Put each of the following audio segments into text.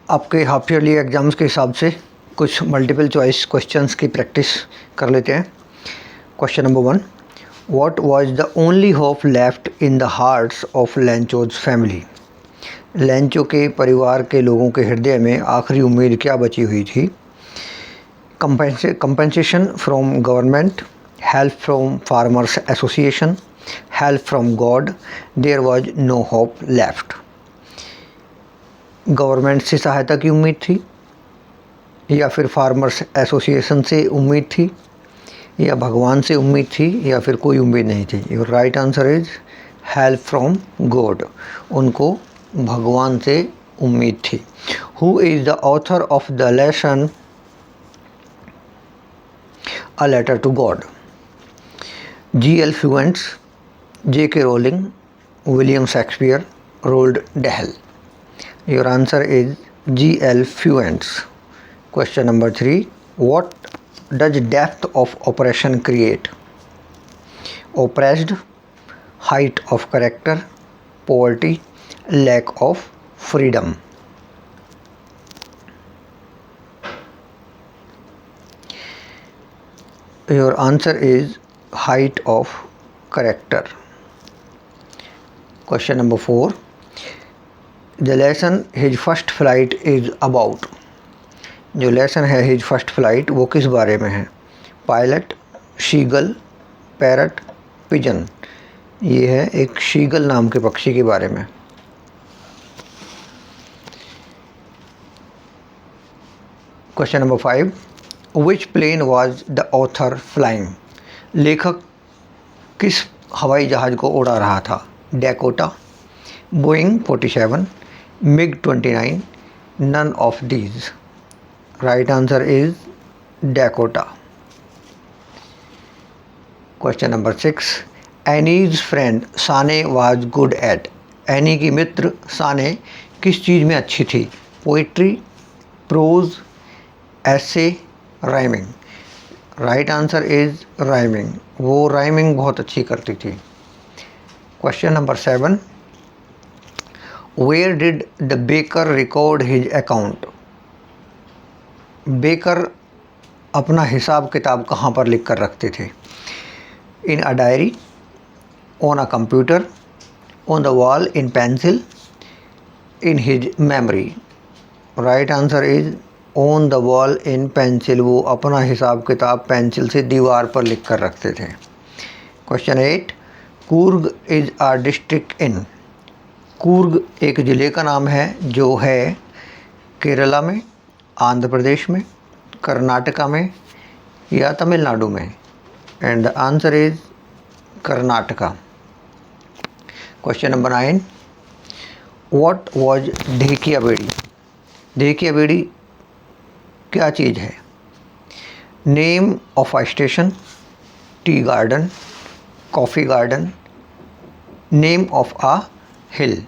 आपके half yearly exams के हिसाब से कुछ मल्टीपल चॉइस क्वेश्चंस की प्रैक्टिस कर लेते हैं। Question number 1, what was the only hope left in the hearts of Lencho's family. Lencho के परिवार के लोगों के हृदय में आखिरी उम्मीद क्या बची हुई थी? Compensation from government, help from farmers association, help from God, there was no hope left. Government से सहायता की उम्मीद थी, या फिर फार्मर्स एसोसिएशन से उम्मीद थी, या भगवान से उम्मीद थी, या फिर कोई उम्मीद नहीं थी। Your right answer is help from God. उनको भगवान से उम्मीद थी। Who is the author of the lesson a letter to God? G.L. Fuentes, J.K. Rowling, William Shakespeare, Roald Dahl. Your answer is G.L. Fuentes. Question number 3, what does depth of oppression create? Oppressed, height of character, poverty, lack of freedom. Your answer is height of character. Question number 4, the lesson his first flight is about. जो lesson है his first flight वो किस बारे में है? Pilot, Seagull, parrot, pigeon. ये है एक शीगल नाम के पक्षी के बारे में। Question number 5, which plane was the author flying? लेखक किस हवाई जहाज़ को उड़ा रहा था? Dakota, Boeing 47, MiG 29, none of these. Right answer is Dakota. Question number 6, Annie's friend Sane was good at. Annie की मित्र साने किस चीज़ में अच्छी थी? Poetry, prose, essay, rhyming. Right answer is rhyming. वो राइमिंग बहुत अच्छी करती थी। Question number 7, where did the baker record his account? Baker अपना हिसाब किताब कहाँ पर लिख कर रखते थे? In a diary, on a computer, on the wall, in pencil, in his memory. Right answer is on the wall in pencil. वो अपना हिसाब किताब पेंसिल से दीवार पर लिख कर रखते थे। Question 8, Coorg is a district in. Coorg एक ज़िले का नाम है जो है केरला में, आंध्र प्रदेश में, कर्नाटका में, या तमिलनाडु में। And the answer is Karnataka. Question number 9, what was Dhekia Beri? Dhekia Beri क्या चीज़ है? Name of a station, tea garden, coffee garden, name of a hill.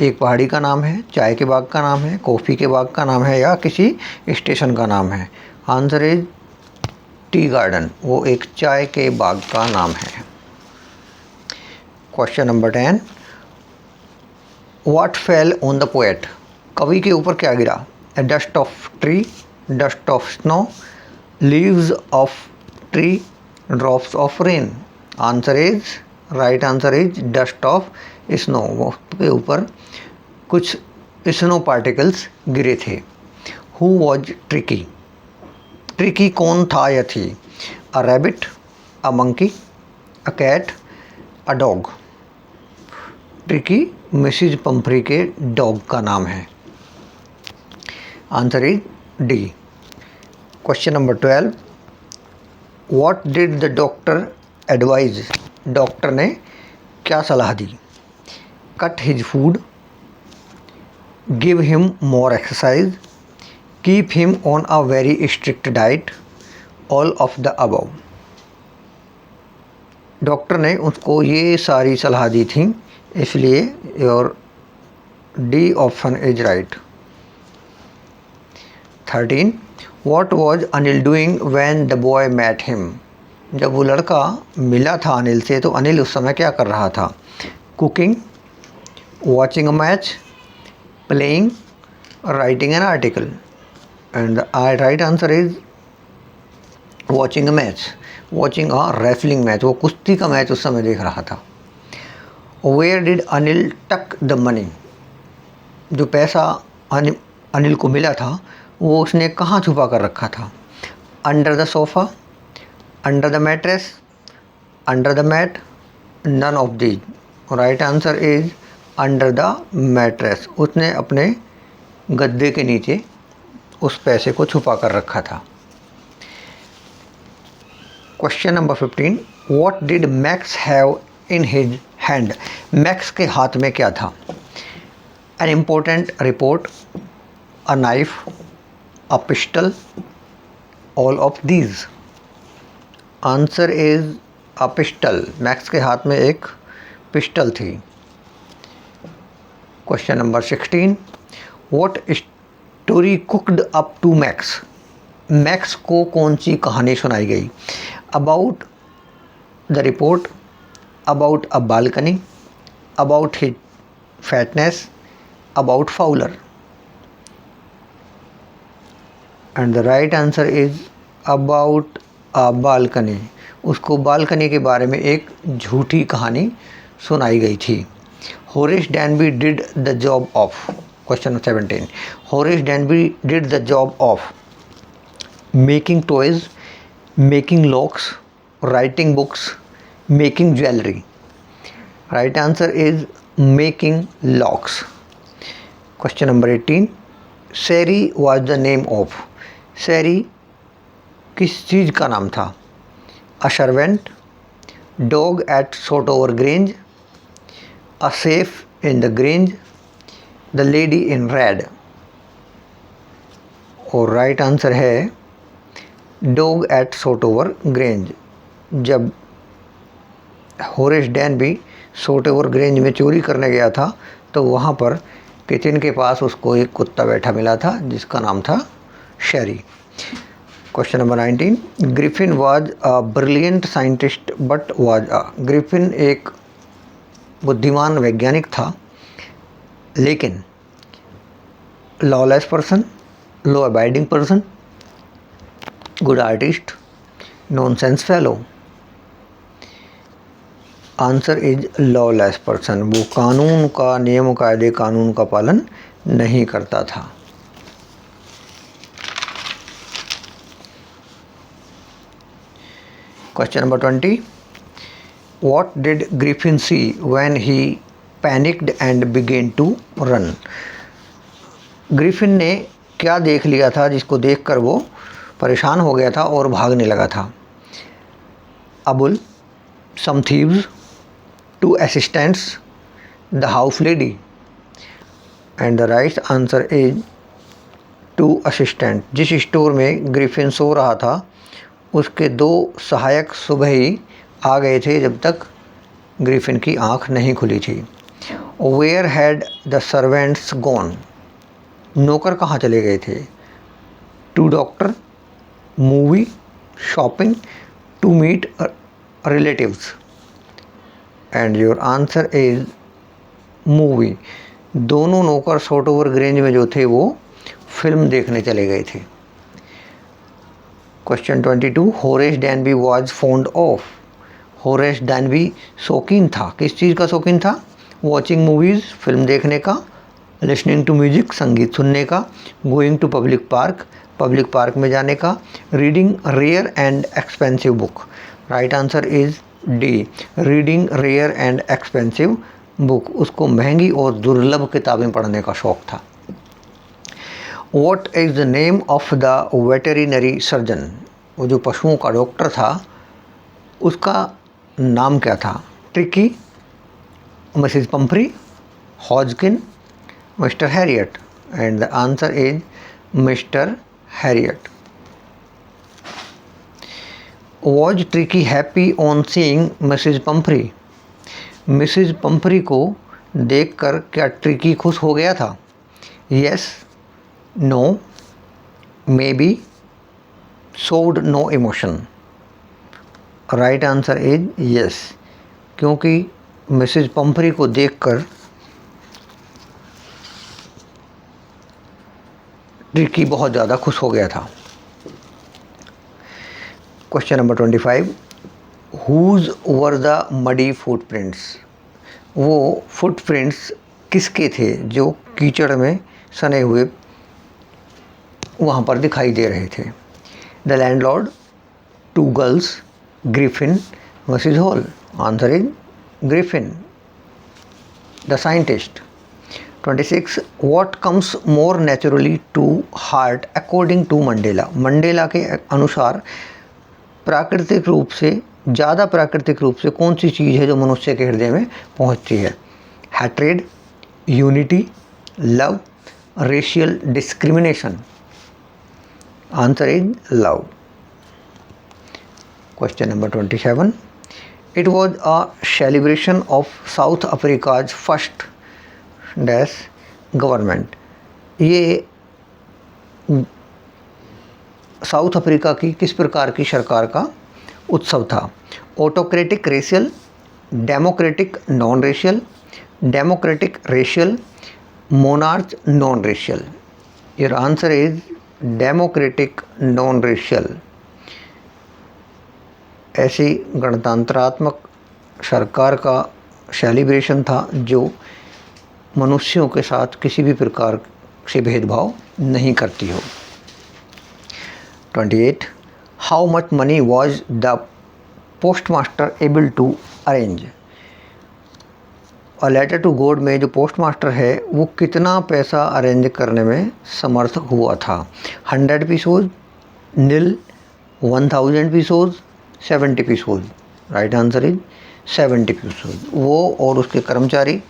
एक पहाड़ी का नाम है, चाय के बाग का नाम है, कॉफ़ी के बाग का नाम है, या किसी स्टेशन का नाम है? Answer is tea garden. वो एक चाय के बाग का नाम है। Question number 10, what fell on the poet? कवि के ऊपर क्या गिरा? Dust of tree, dust of snow, leaves of tree, drops of rain. Answer is right answer is dust of snow. के ऊपर कुछ स्नो पार्टिकल्स गिरे थे। Who was tricky? ट्रिकी कौन था या थी? A rabbit, a monkey, a cat, a dog. Tricky Mrs Pumphrey के डॉग का नाम है। Answer is D. Question number 12, what did the doctor advise? Doctor ने क्या सलाह दी? Cut his food, give him more exercise, keep him on a very strict diet, all of the above. Doctor ने उसको ये सारी सलाह दी थी, इसलिए your D option is right. 13, what was Anil doing when the boy met him? जब वो लड़का मिला था अनिल से तो अनिल उस समय क्या कर रहा था? Cooking, watching a match, playing, writing an article. And the right answer is watching a match. Watching a wrestling match. वो कुश्ती का मैच उस समय देख रहा था. Where did Anil tuck the money? जो पैसा अनिल को मिला था वो उसने कहाँ छुपा कर रखा था? Under the sofa, under the mattress, under the mat, none of these. Right answer is under the mattress. उसने अपने गद्दे के नीचे उस पैसे को छुपा कर रखा था. Question number 15. What did Max have in his hand? Max के हाथ में क्या था? An important report, a knife, a pistol, all of these. Answer is a pistol. Max के हाथ में एक पिस्टल थी. Question number 16. What story cooked up to Max? Max को कौन सी कहानी सुनाई गई? About the report, about a balcony, about his fatness, about Fowler. And the right answer is about a balcony. उसको बालकनी के बारे में एक झूठी कहानी सुनाई गई थी. Horace डैनबी did the job of. Question 17. Horace डैनबी did the job of making toys, making locks, writing books, making jewellery. Right answer is making locks. Question number 18. सैरी वॉज द नेम ऑफ. सैरी किस चीज़ का नाम था? A servant, dog at Sotover Grange, a safe in the Grange, the lady in red. और right answer है dog at Sotover Grange. जब Horace Danby Sotover Grange में चोरी करने गया था तो वहाँ पर किचन के पास उसको एक कुत्ता बैठा मिला था जिसका नाम था शेरी. Question number 19. Griffin was a brilliant scientist but was a. Griffin एक बुद्धिमान वैज्ञानिक था लेकिन lawless person, low abiding person, good artist, nonsense fellow. Answer is lawless person. वो कानून का, नियम कायदे कानून का पालन नहीं करता था. Question number 20. What did Griffin see when he panicked and began to run? Griffin ने क्या देख लिया था जिसको देखकर वो परेशान हो गया था और भागने लगा था? A bull, some thieves, two assistants, the house lady. And the right answer is two assistant. जिस स्टोर में ग्रिफिन सो रहा था उसके 2 सहायक सुबह ही आ गए थे जब तक ग्रिफिन की आंख नहीं खुली थी. Where had the servants gone. नौकर कहाँ चले गए थे? To doctor, movie, shopping, to meet relatives. And your answer is movie. दोनों नौकर सोटोवर ग्रेंज में जो थे वो फिल्म देखने चले गए थे. Question 22. Horace डैनबी was fond of. Horace डैनबी शौकीन था. किस चीज़ का शौकीन था? वॉचिंग मूवीज़, फिल्म देखने का, लिसनिंग टू म्यूजिक, संगीत सुनने का, going to public park, public park में जाने का, reading rare and expensive book. Right answer is D. Reading rare and expensive book. उसको महंगी और दुर्लभ किताबें पढ़ने का शौक़ था. What is the name of the veterinary surgeon? वो जो पशुओं का डॉक्टर था उसका नाम क्या था? Tricky, Mrs Pumphrey, Hodgkin, Mr Harriet. And the answer is Mr Harriet. Was Tricky happy on seeing Mrs Pumphrey? Mrs Pumphrey को देखकर क्या ट्रिकी खुश हो गया था? Yes, no, maybe, showed no emotion. Right answer is yes. क्योंकि Mrs Pumphrey को देखकर रिकी बहुत ज़्यादा खुश हो गया था। Question number 25, whose were the muddy footprints? वो फुटप्रिंट्स किसके थे जो कीचड़ में सने हुए वहाँ पर दिखाई दे रहे थे? The landlord, two girls, Griffin, Mrs Hall. Answer is Griffin. The scientist. 26, what comes more naturally to heart according to Mandela? Mandela के अनुसार प्राकृतिक रूप से, ज़्यादा प्राकृतिक रूप से कौन सी चीज़ है जो मनुष्य के हृदय में पहुंचती है? Hatred, unity, love, racial discrimination. Answer is love. Question number 27, it was a celebration of south Africa's first dash government. ये साउथ अफ्रीका की किस प्रकार की सरकार का उत्सव था? Autocratic racial, democratic non racial, democratic racial, monarch non racial. Your answer is democratic non racial. ऐसी गणतंत्रात्मक सरकार का सेलिब्रेशन था जो मनुष्यों के साथ किसी भी प्रकार से भेदभाव नहीं करती हो। 28, how much money was the postmaster able to arrange? और लेटर टू गॉड में जो पोस्टमास्टर है वो कितना पैसा अरेंज करने में समर्थ हुआ था? 100 pesos, nil, 1000 pesos, 70 pesos. Right answer is 70 pesos. वो और उसके कर्मचारी,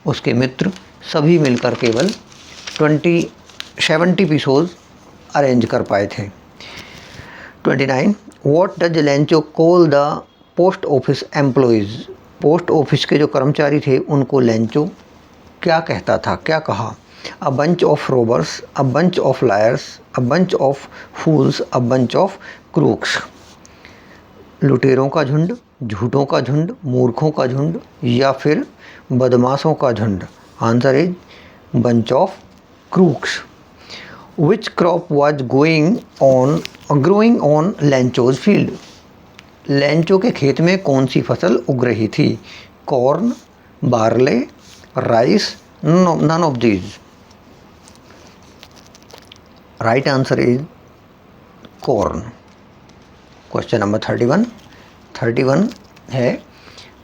उसके मित्र सभी मिलकर केवल 70 पीसोज अरेंज कर पाए थे। 29, what does Lencho call the post office employees? Post office के जो कर्मचारी थे उनको लेंचो क्या कहता था, क्या कहा? A bunch of robbers, a bunch of lawyers, a bunch of fools, a bunch of crooks. लुटेरों का झुंड, झूठों का झुंड, मूर्खों का झुंड या फिर बदमाशों का झुंड। Answer is bunch of crooks. Which crop was growing on Lencho's field? Lencho के खेत में कौन सी फसल उग रही थी? Corn, barley, rice, none of these. Right answer is corn. Question number 31 है,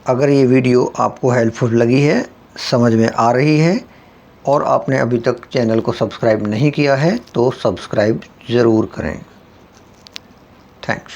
अगर ये वीडियो आपको हेल्पफुल लगी है, समझ में आ रही है और आपने अभी तक चैनल को सब्सक्राइब नहीं किया है तो सब्सक्राइब ज़रूर करें। थैंक्स।